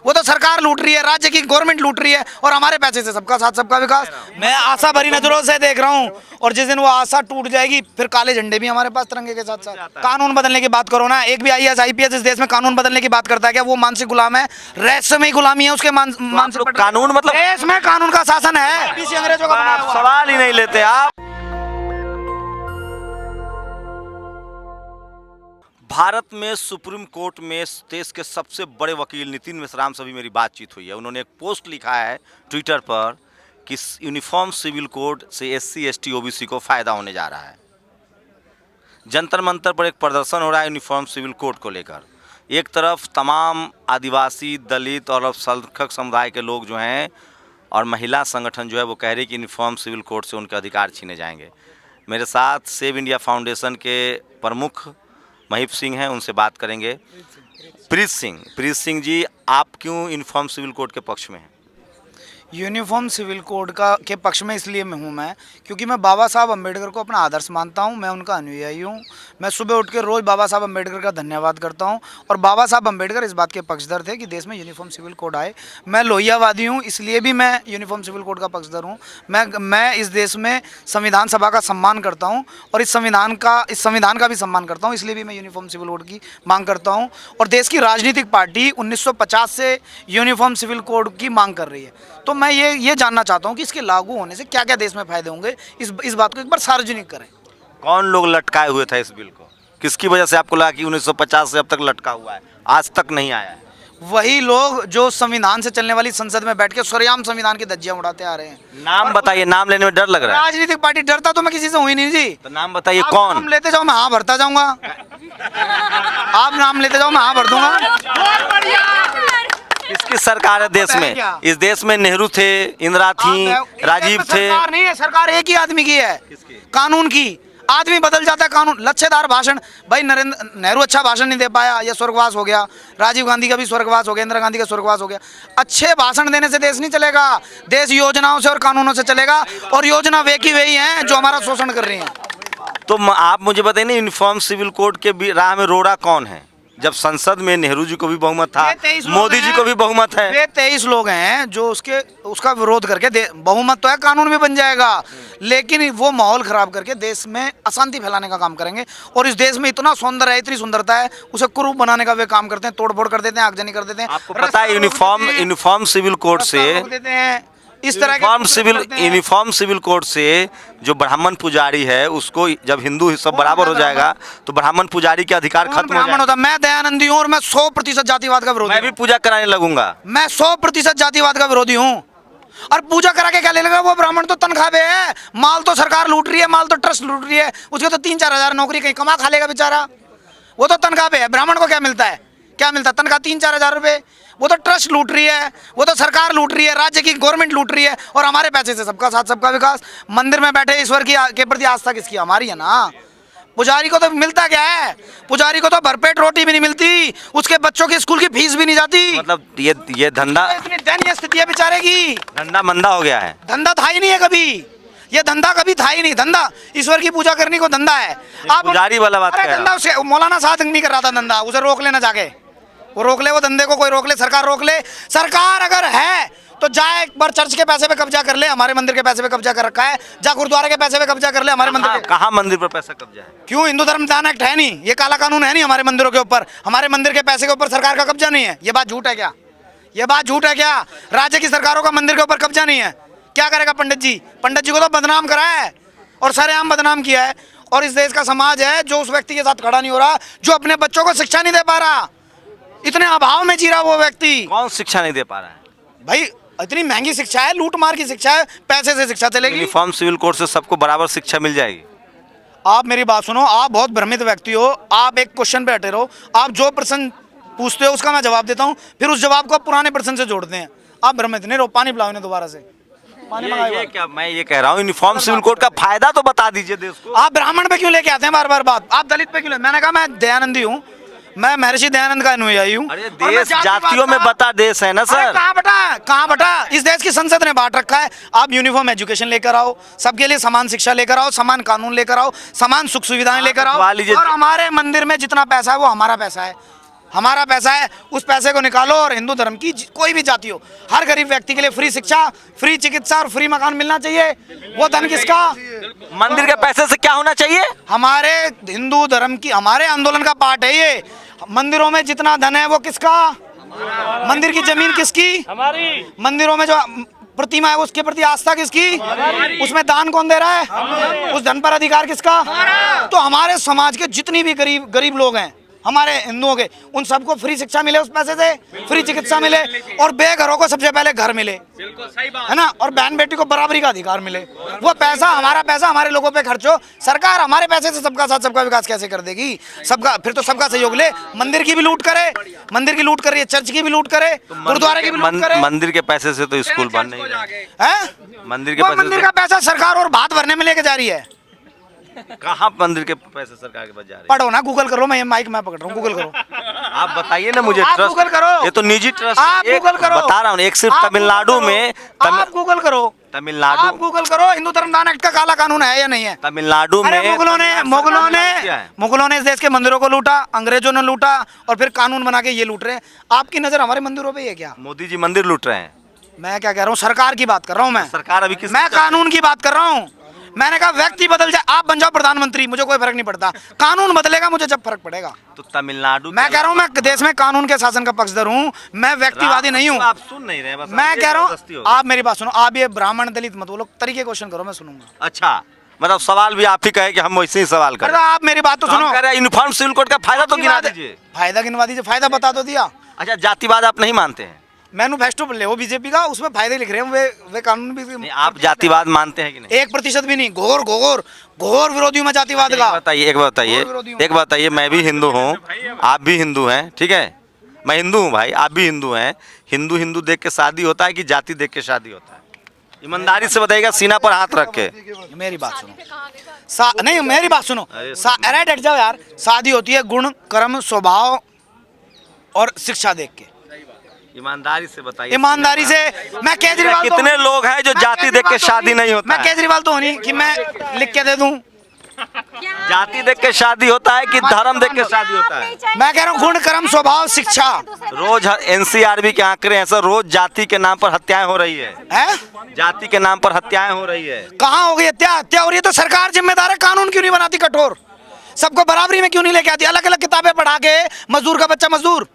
वो तो सरकार लूट रही है, राज्य की गवर्नमेंट लूट रही है, और हमारे पैसे से सबका साथ सबका विकास। मैं आशा भरी नजरों से देख रहा हूँ, और जिस दिन वो आशा टूट जाएगी फिर काले झंडे भी हमारे पास तिरंगे के साथ साथ। कानून बदलने की बात करो ना, एक भी IAS IPS इस देश में कानून बदलने की बात करता है क्या? वो मानसिक गुलाम है, रहस्यमयी गुलामी है उसके मानसिक। कानून मतलब देश में कानून का शासन है, किसी अंग्रेजों का बनाया हुआ। सवाल ही नहीं लेते आप। भारत में सुप्रीम कोर्ट में देश के सबसे बड़े वकील नितिन मिश्राम से भी मेरी बातचीत हुई है। उन्होंने एक पोस्ट लिखा है ट्विटर पर कि यूनिफॉर्म सिविल कोड से SC ST OBC को फ़ायदा होने जा रहा है। जंतर मंतर पर एक प्रदर्शन हो रहा है यूनिफॉर्म सिविल कोड को लेकर। एक तरफ तमाम आदिवासी, दलित और अल्पसंख्यक समुदाय के लोग जो हैं और महिला संगठन जो है वो कह रहे हैं कि यूनिफॉर्म सिविल कोड से उनके अधिकार छीने जाएंगे। मेरे साथ सेव इंडिया फाउंडेशन के प्रमुख महीप सिंह हैं, उनसे बात करेंगे। प्रीत सिंह जी, आप क्यों यूनिफॉर्म सिविल कोड के पक्ष में हैं? यूनिफॉर्म सिविल कोड के पक्ष में इसलिए मैं क्योंकि मैं बाबा साहब अम्बेडकर को अपना आदर्श मानता हूं, मैं उनका अनुयायी हूं। मैं सुबह उठ के रोज़ बाबा साहब अम्बेडकर का धन्यवाद करता हूं, और बाबा साहब अम्बेडकर इस बात के पक्षधर थे कि देश में यूनिफॉर्म सिविल कोड आए। मैं लोहियावादी हूं, इसलिए भी मैं यूनिफॉर्म सिविल कोड का पक्षधर हूं। मैं इस देश में संविधान सभा का सम्मान करता हूँ, और इस संविधान का भी सम्मान करता हूँ, इसलिए भी मैं यूनिफॉर्म सिविल कोड की मांग करता हूँ। और देश की राजनीतिक पार्टी 1950 से यूनिफॉर्म सिविल कोड की मांग कर रही है, तो मैं ये जानना चाहता हूं कि इसके लागू होने से क्या क्या देश में फायदे होंगे। इस बात को एक बार सार्वजनिक करें। कौन लोग लटकाए हुए थे इस बिल को? किसकी वजह से आपको लगा कि 1950 से अब तक लटका हुआ है, आज तक नहीं आया है? वही लोग जो संविधान से चलने वाली संसद में बैठ के सरेआम संविधान की धज्जियां उड़ाते आ रहे हैं। नाम बताइए, नाम लेने में डर लग रहा है। राजनीतिक पार्टी डरता तो मैं किसी से हुई नहीं जी। तो नाम बताइए कौन? नाम लेते जाओ, मैं हाँ भरता जाऊंगा। आप नाम लेते जाओ, मैं हाँ भर दूंगा। किसकी सरकार है देश में? इस देश में नेहरू थे, इंदिरा थी, राजीव थे। सरकार नहीं है, सरकार एक ही आदमी की है, कानून की। आदमी बदल जाता है, कानून। लच्छेदार भाषण, भाई नेहरू अच्छा भाषण नहीं दे पाया, ये स्वर्गवास हो गया। राजीव गांधी का भी स्वर्गवास हो गया, इंदिरा गांधी का स्वर्गवास हो गया। अच्छे भाषण देने से देश नहीं चलेगा, देश योजनाओं से और कानूनों से चलेगा, और योजना वे की वही हैं जो हमारा शोषण कर रही हैं। तो आप मुझे बताइए ना, यूनिफॉर्म सिविल कोड के राह में रोड़ा कौन है? जब संसद में नेहरू जी को भी बहुमत था, मोदी जी को भी बहुमत है। वे 23 लोग हैं जो उसका विरोध करके बहुमत तो है, कानून भी बन जाएगा, लेकिन वो माहौल खराब करके देश में अशांति फैलाने का काम करेंगे। और इस देश में इतना सौंदर्य है, इतनी सुंदरता है, उसे कुरूप बनाने का वे काम करते हैं, तोड़फोड़ कर देते हैं, आगजनी कर देते हैं। आपको पता है यूनिफॉर्म सिविल कोड से देते हैं इस तरह यूनिफॉर्म सिविल कोड से जो ब्राह्मण पुजारी है उसको, जब हिंदू सब बराबर हो जाएगा तो ब्राह्मण पुजारी के अधिकार खत्म हो जाएगा। मैं दयानंदी हूँ, और मैं 100% जातिवाद का विरोधी। मैं भी पूजा कराने लगूंगा। मैं 100% जातिवाद का विरोधी हूँ। और पूजा करा के क्या ले लेगा वो ब्राह्मण? तो तनख्वाह पे है, माल तो सरकार लूट रही है, माल तो ट्रस्ट लूट रही है, उसके तो 3-4 हज़ार नौकरी कहीं कमा खा लेगा बेचारा। वो तो तनख्वाह पे है। ब्राह्मण को क्या मिलता है? तनख्वाह 3-4 हज़ार रुपये। वो तो ट्रस्ट लूट रही है, वो तो सरकार लूट रही है, राज्य की गवर्नमेंट लूट रही है, और हमारे पैसे से सबका साथ सबका विकास। मंदिर में बैठे ईश्वर के प्रति आस्था किसकी? हमारी है ना। पुजारी को तो मिलता क्या है? पुजारी को तो भरपेट रोटी भी नहीं मिलती, उसके बच्चों की स्कूल की फीस भी नहीं जाती। मतलब ये धंधा, इतनी दयनीय स्थिति है बेचारे की। धंधा मंदा हो गया है। धंधा था ही नहीं है कभी, ये धंधा कभी था ही नहीं। धंधा ईश्वर की पूजा करने को धंधा है। आप पुजारी वाला बात अरे धंधा उसे मौलाना साहब नहीं कर रहा था धंधा, उसे रोक लेना जाके, वो रोक ले, वो धंधे को कोई रोक ले, सरकार रोक ले। सरकार अगर है तो जाए एक बार चर्च के पैसे पे कब्जा कर ले, हमारे मंदिर के पैसे पे कब्जा कर रखा है। जा गुरुद्वारे के पैसे पे कब्जा कर ले, हमारे मंदिर पे। कहाँ मंदिर पर पैसा कब्जा है? क्यों? हिंदू धर्म दान एक्ट है नहीं, ये काला कानून है नहीं हमारे मंदिरों के ऊपर। हमारे मंदिर के पैसे के ऊपर सरकार का कब्जा नहीं है। ये बात झूठ है क्या? ये बात झूठ है क्या? राज्य की सरकारों का मंदिर के ऊपर कब्जा नहीं है। क्या करेगा पंडित जी? पंडित जी को तो बदनाम करा है, और सरेआम बदनाम किया है। और इस देश का समाज है जो उस व्यक्ति के साथ खड़ा नहीं हो रहा, जो अपने बच्चों को शिक्षा नहीं दे पा रहा। इतने अभाव में जी रहा वो व्यक्ति। कौन शिक्षा नहीं दे पा रहा है? भाई इतनी महंगी शिक्षा है, लूट मार की शिक्षा है, पैसे से शिक्षा चलेगी। यूनिफॉर्म सिविल कोड से सबको बराबर शिक्षा मिल जाएगी। आप मेरी बात सुनो, आप बहुत भ्रमित व्यक्ति हो। आप एक क्वेश्चन पे अटे रहो, आप जो प्रश्न पूछते हो उसका मैं जवाब देता हूँ, फिर उस जवाब को आप पुराने प्रश्न से जोड़ते हैं। आप भ्रमित नहीं रहो। पानी पिलाओ इन्हें दोबारा से। ये क्या मैं ये कह रहा हूँ, यूनिफॉर्म सिविल कोड का फायदा तो बता दीजिए देश को। आप ब्राह्मण पे क्यों लेके आते हैं बार बार बात? आप दलित पे क्यों? मैंने कहा मैं दयानंदी हूँ, मैं महर्षि दयानंद का अनुयायी हूँ। अरे देश जातियों में बटा देश है ना सर। कहाँ बटा? इस देश की संसद ने बांट रखा है। आप यूनिफॉर्म एजुकेशन लेकर आओ, सबके लिए समान शिक्षा लेकर आओ, समान कानून लेकर आओ, समान सुख सुविधाएं लेकर आओ। और हमारे मंदिर में जितना पैसा है वो हमारा पैसा है। हमारा पैसा है, उस पैसे को निकालो और हिंदू धर्म की कोई भी जाति हो, हर गरीब व्यक्ति के लिए फ्री शिक्षा, फ्री चिकित्सा और फ्री मकान मिलना चाहिए। वो धन किसका? मंदिर के पैसे से क्या होना चाहिए? हमारे हिंदू धर्म की, हमारे आंदोलन का पार्ट है ये। मंदिरों में जितना धन है वो किसका? मंदिर की जमीन किसकी? हमारी। मंदिरों में जो प्रतिमा है उसके प्रति आस्था किसकी? उसमें दान कौन दे रहा है? उस धन पर अधिकार किसका? तो हमारे समाज के जितनी भी गरीब लोग हैं हमारे हिंदुओं के, उन सबको फ्री शिक्षा मिले उस पैसे से, फ्री चिकित्सा मिले, और बेघरों को सबसे पहले घर मिले, है ना, और बहन बेटी को बराबरी का अधिकार मिले। वो पैसा, हमारा पैसा हमारे लोगों पे खर्च हो। सरकार हमारे पैसे से सबका साथ सबका विकास कैसे कर देगी? सबका, फिर तो सबका सहयोग ले। मंदिर की भी लूट करे, मंदिर की लूट कर रही है, चर्च की भी लूट करे, गुरुद्वारे की भी लूट करे। मंदिर के पैसे से तो स्कूल बन नहीं रहे हैं? मंदिर के वो पैसे मंदिर का पैसा सरकार और भात भरने में लेके जा रही है। कहाँ मंदिर के पैसे सरकार के पास जा रहे हैं? पढ़ो ना, गूगल करो, मैं ये माइक मैं पकड़ रहा हूँ, गूगल करो। आप बताइए ना मुझे। आप ट्रस्ट गूगल करो। ये तो निजी ट्रस्ट आप है। एक गूगल करो। बता रहा हूँ, एक सिर्फ आप तमिलनाडु गूगल में करो। आप गूगल करो, आप तमिलनाडु गूगल करो, हिंदू धर्मदान एक्ट का काला कानून है या नहीं है? तमिलनाडु अरे में मुगलों ने इस देश के मंदिरों को लूटा, अंग्रेजों ने लूटा, और फिर कानून बना के ये लूट रहे हैं। आपकी नजर हमारे मंदिरों पे ही है क्या? मोदी जी मंदिर लूट रहे हैं। मैं क्या कह रहा हूँ, सरकार की बात कर रहा हूँ मैं। सरकार अभी किस मैं कानून की बात कर रहा हूँ। मैंने कहा व्यक्ति बदल जाए, आप बन जाओ प्रधानमंत्री, मुझे कोई फर्क नहीं पड़ता। कानून बदलेगा मुझे जब फर्क पड़ेगा। तो तमिलनाडु मैं कह रहा हूँ, मैं देश में कानून के शासन का पक्षधर हूँ, मैं व्यक्तिवादी नहीं हूँ। आप सुन नहीं रहे, बस मैं ये कह रहा जबरदस्ती हूँ, हो रही आप मेरी बात सुनो। आप ये ब्राह्मण दलित मत बोलो, तरीके क्वेश्चन करो, मैं सुनूंगा। है। अच्छा, मतलब सवाल भी आप ही कहे कि हम वैसे ही सवाल अरे करें। आप मेरी बात तो सुनो। यूनिफॉर्म सिविल कोड का फायदा तो गिना दीजिए। फायदा गिनवा दीजिए, फायदा बता तो दिया। अच्छा, जातिवाद आप नहीं मानते हैं? मैनिफेस्टो ले वो बीजेपी का, उसमें फायदे लिख रहे हैं, वे कानून भी नहीं, आप जातिवाद मानते हैं कि नहीं? 1% भी नहीं। घोर घोर घोर विरोधी में जातिवाद का। एक बात बताइए, मैं भी हिंदू हूँ, आप भी हिंदू हैं, ठीक है? मैं हिंदू हूँ भाई, आप भी हिंदू हैं। हिंदू हिंदू देख के शादी होता है कि जाति देख के शादी होता है? ईमानदारी से बताइएगा, सीना पर हाथ रख के। मेरी बात सुनो। नहीं, मेरी बात सुनो। अरे डट जाओ यार। शादी होती है गुण, कर्म, स्वभाव और शिक्षा देख के। ईमानदारी से बताइए। ईमानदारी से। मैं केजरीवाल तो कितने लोग हैं जो जाति देख के शादी नहीं होता? मैं केजरीवाल तो नहीं कि मैं लिख के दे दूं। जाति देख के शादी होता है कि धर्म देख के शादी होता है? मैं कह रहा हूँ गुण, कर्म, स्वभाव, शिक्षा। रोज एनसीआरबी के आंकड़े हैं सर, रोज जाति के नाम पर हत्याएं हो रही है। जाति के नाम पर हत्याएं हो रही है। कहाँ हो गई हत्या? हत्या हो रही है तो सरकार जिम्मेदार है। कानून क्यों नहीं बनाती कठोर? सबको बराबरी में क्यों नहीं लेके आती? अलग अलग किताबें पढ़ा के मजदूर का बच्चा मजदूर,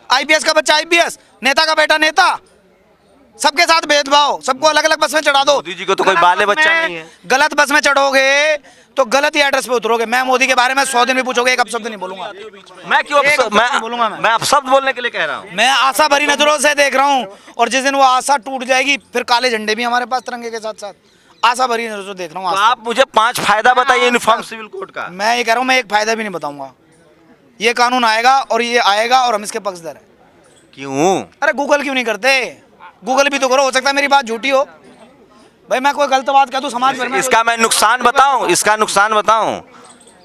आईपीएस का बच्चा आईपीएस, नेता का बेटा नेता, सबके साथ भेदभाव, सबको अलग अलग बस में चढ़ा दो। मोदी जी को तो कोई बाले बच्चा नहीं है। गलत बस में चढ़ोगे तो गलत ही एड्रेस पे उतरोगे। मैं मोदी के बारे में 100 दिन भी पूछोगे, एक अपशब्द नहीं बोलूंगा। मैं क्यों बोलूंगा? मैं अपशब्द बोलने के लिए कह रहा हूँ। मैं आशा भरी नजरों से देख रहा हूँ, और जिस दिन वो आशा टूट जाएगी फिर काले झंडे भी हमारे पास तिरंगे के साथ साथ। आशा भरी नजरों से देख रहा हूँ। तो आप मुझे 5 फायदा बताइए यूनिफॉर्म सिविल कोड का। मैं ये कह रहा हूँ, मैं एक फायदा भी नहीं बताऊंगा। ये कानून आएगा और ये आएगा और हम इसके पक्षधर हैं। क्यों? अरे गूगल क्यों नहीं करते? गूगल भी तो करो, हो सकता है मेरी बात झूठी हो। भाई मैं कोई गलत बात कह दूं समाज भर में। इसका मैं नुकसान बताऊं? इसका नुकसान बताऊं?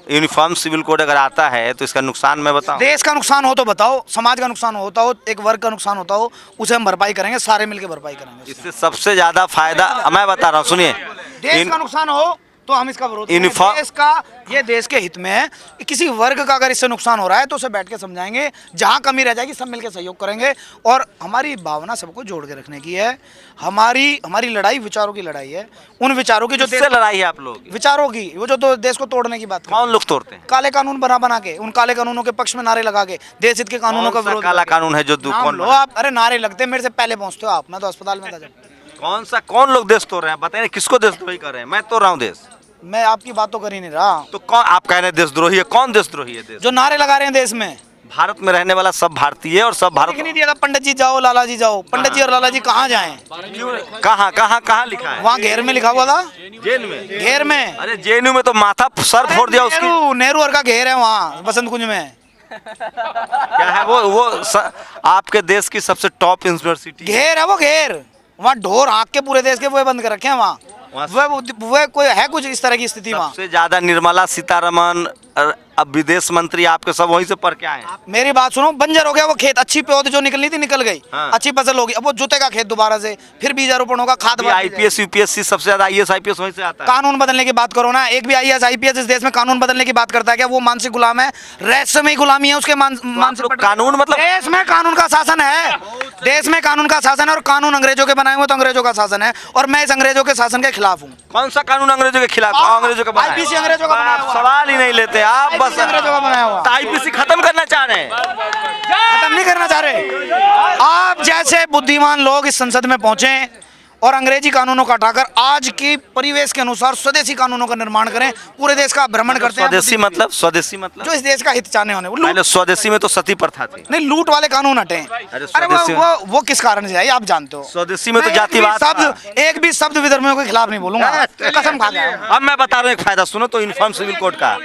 यूनिफॉर्म सिविल कोड अगर आता है तो इसका नुकसान मैं बताऊं? देश का नुकसान हो तो बताओ, समाज का नुकसान होता हो, एक वर्ग का नुकसान होता हो, उसे हम भरपाई करेंगे, सारे मिलकर भरपाई करेंगे। इससे सबसे ज्यादा फायदा मैं बता रहा हूँ, सुनिए। देश का नुकसान हो तो हम इसका विरोध करेंगे। देश का, ये देश के हित में है। किसी वर्ग का अगर इससे नुकसान हो रहा है तो उसे बैठ के समझाएंगे, जहाँ कमी रह जाएगी सब मिलकर सहयोग करेंगे। और हमारी भावना सबको जोड़ के रखने की है। हमारी लड़ाई विचारों की लड़ाई है। उन विचारों की जो किससे लड़ाई है आप लोग? विचारों की, वो जो देश को तोड़ने की बात। कौन लोग तोड़ते हैं? काले कानून बना के, उन काले कानूनों के पक्ष में नारे लगा के, देश हित के कानूनों का विरोध। काला कानून है जो नाम लो आप। अरे नारे लगते हैं, मेरे से पहले पहुंचते हो आप। मैं तो अस्पताल में था जब। कौन लोग देश तोड़ रहे हैं? बताइए, किसको देशद्रोही कर रहे हैं? मैं तोड़ रहा हूँ देश? मैं आपकी बात तो कर ही नहीं रहा। तो कौन आप कह रहे हैं देशद्रोही है? कौन देशद्रोही है? देश जो नारे लगा रहे हैं देश में। भारत में रहने वाला सब भारतीय है और सब भारत नहीं दिया था। पंडित जी जाओ, लाला जी जाओ। पंडित जी और लाला जी कहाँ जाएं? क्यों? कहाँ लिखा है? वहाँ घेर में लिखा हुआ था। जेल में? घेर में। अरे जेएनयू में तो माथा सर फोड़ दिया उसकी। नेहरू और का घेर है वहाँ बसंत कुंज में। क्या है वो आपके देश की सबसे टॉप यूनिवर्सिटी घेर है वो, घेर। वहाँ ढोर हाँक के पूरे देश के वो बंद कर रखे हैं वहाँ। वो कोई है कुछ इस तरह की स्थिति वहाँ। सबसे ज्यादा निर्मला सीतारमण अब विदेश मंत्री आपके सब वहीं से पढ़ के आए हैं। मेरी बात सुनो, बंजर हो गया वो खेत, अच्छी पौध जो निकलनी थी निकल गई, हाँ। अच्छी फसल होगी, अब वो जुतेगा खेत दोबारा से, फिर बीजारोपण होगा, खाद आईपीएस यूपीएससी सबसे ज्यादा आईएएस आईपीएस वहीं से आता है। कानून बदलने की बात करो ना, एक भी आईएएस आईपीएस इस देश में कानून बदलने की बात करता है क्या? वो मानसिक गुलाम है, रहस्यमय गुलामी है उसके मानसिक। कानून मतलब देश में कानून का शासन है, देश में कानून का शासन है, और कानून अंग्रेजों के बनाए हुए तो अंग्रेजों का शासन है, और मैं इस अंग्रेजों के शासन के खिलाफ हूँ। कौन सा कानून अंग्रेजों के खिलाफ? अंग्रेजों का बनाया आईपीसी अंग्रेजों का बनाया हुआ। सवाल ही नहीं लेते आप, बस अंग्रेजों का बनाया हुआ। आईपीसी खत्म करना चाह रहे हैं। खत्म नहीं करना चाह रहे। आप जैसे बुद्धिमान लोग इस संसद में पहुंचे और अंग्रेजी कानूनों का हटाकर आज की परिवेश के अनुसार स्वदेशी कानूनों का निर्माण करें, पूरे देश का भ्रमण करते हैं। स्वदेशी मतलब? स्वदेशी मतलब जो इस देश का हित चाहने होने, पहले स्वदेशी में तो सती प्रथा थी। नहीं, लूट वाले कानून हटे। अरे वो किस कारण से आई आप जानते हो? स्वदेशी में तो जातिवाद था। एक भी शब्द विधर्मियों के खिलाफ नहीं बोलूंगा, कसम खा गया। अब मैं बता रहा हूँ एक फायदा सुनो तो, यूनिफॉर्म सिविल कोड का।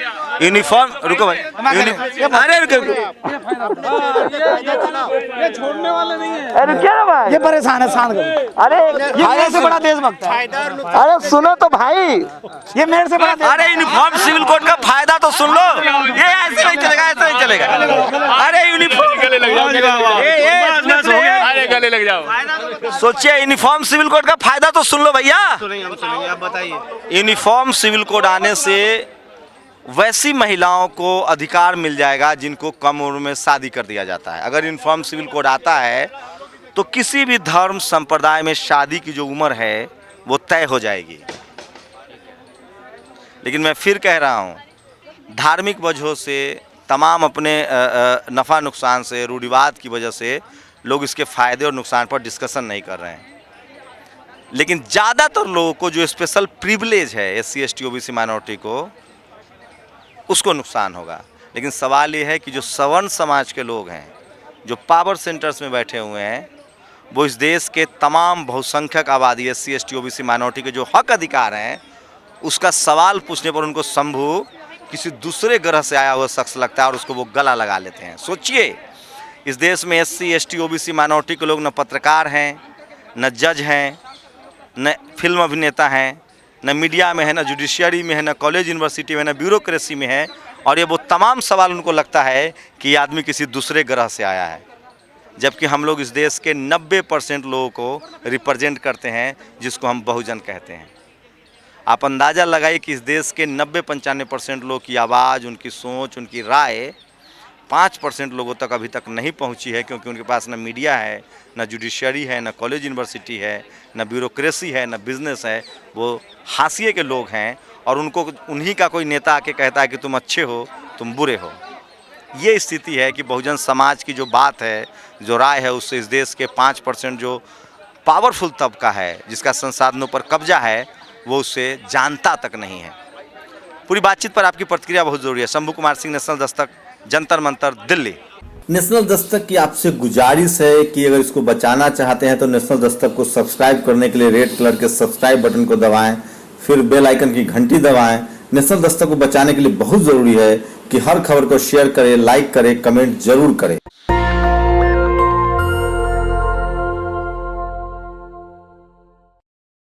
यूनिफॉर्म, रुको भाई, अरे रुको, ये छोड़ने वाले नहीं है। अरे क्या भाई, ये परेशान है शांत करो। अरे ये मेरे से बड़ा देशभक्त है। अरे सुनो तो भाई, ये मेरे से बड़ा अरे यूनिफॉर्म सिविल कोड का फायदा तो सुन लो। ये ऐसे नहीं चलेगा, ऐसे नहीं चलेगा। अरे यूनिफॉर्म गले लग जाओ, गले लग जाओ। सोचिए, यूनिफॉर्म सिविल कोड का फायदा तो सुन लो भैया। आप बताइए। यूनिफॉर्म सिविल कोड आने से वैसी महिलाओं को अधिकार मिल जाएगा जिनको कम उम्र में शादी कर दिया जाता है। अगर यूनिफॉर्म सिविल कोड आता है तो किसी भी धर्म संप्रदाय में शादी की जो उम्र है वो तय हो जाएगी। लेकिन मैं फिर कह रहा हूँ, धार्मिक वजहों से, तमाम अपने नफ़ा नुकसान से, रूढ़िवाद की वजह से लोग इसके फ़ायदे और नुकसान पर डिस्कशन नहीं कर रहे हैं। लेकिन ज़्यादातर लोगों को जो स्पेशल प्रिविलेज है SC ST OBC माइनॉरिटी को, उसको नुकसान होगा। लेकिन सवाल ये है कि जो सवर्ण समाज के लोग हैं, जो पावर सेंटर्स में बैठे हुए हैं, वो इस देश के तमाम बहुसंख्यक आबादी SC ST OBC माइनॉरिटी के जो हक अधिकार हैं, उसका सवाल पूछने पर उनको शंभू किसी दूसरे ग्रह से आया हुआ शख्स लगता है और उसको वो गला लगा लेते हैं। सोचिए, इस देश में SC ST OBC माइनॉरिटी के लोग न पत्रकार हैं, न जज हैं, न फिल्म अभिनेता हैं, न मीडिया में है, न जुडिशियरी में है, न कॉलेज यूनिवर्सिटी में, न ब्यूरोक्रेसी में है। और ये वो तमाम सवाल उनको लगता है कि ये आदमी किसी दूसरे ग्रह से आया है। जबकि हम लोग इस देश के 90% लोगों को रिप्रेजेंट करते हैं, जिसको हम बहुजन कहते हैं। आप अंदाज़ा लगाइए कि इस देश के 90-95% लोग की आवाज़, उनकी सोच, उनकी राय 5% लोगों तक अभी तक नहीं पहुंची है, क्योंकि उनके पास न मीडिया है, न जुडिशरी है, न कॉलेज यूनिवर्सिटी है, न ब्यूरोक्रेसी है, न बिज़नेस है। वो हाशिए के लोग हैं और उनको उन्हीं का कोई नेता आके कहता है कि तुम अच्छे हो, तुम बुरे हो। ये स्थिति है कि बहुजन समाज की जो बात है, जो राय है, उससे इस देश के 5% जो पावरफुल तबका है, जिसका संसाधनों पर कब्जा है, वो उससे जानता तक नहीं है। पूरी बातचीत पर आपकी प्रतिक्रिया बहुत ज़रूरी है। शंभू कुमार सिंह, नेशनल दस्तक, जंतर मंतर, दिल्ली। नेशनल दस्तक की आपसे गुजारिश है कि अगर इसको बचाना चाहते हैं तो नेशनल दस्तक को सब्सक्राइब करने के लिए रेड कलर के सब्सक्राइब बटन को दबाएं, फिर बेल आइकन की घंटी दबाएं। नेशनल दस्तक को बचाने के लिए बहुत ज़रूरी है कि हर खबर को शेयर करें, लाइक करें, कमेंट जरूर करें।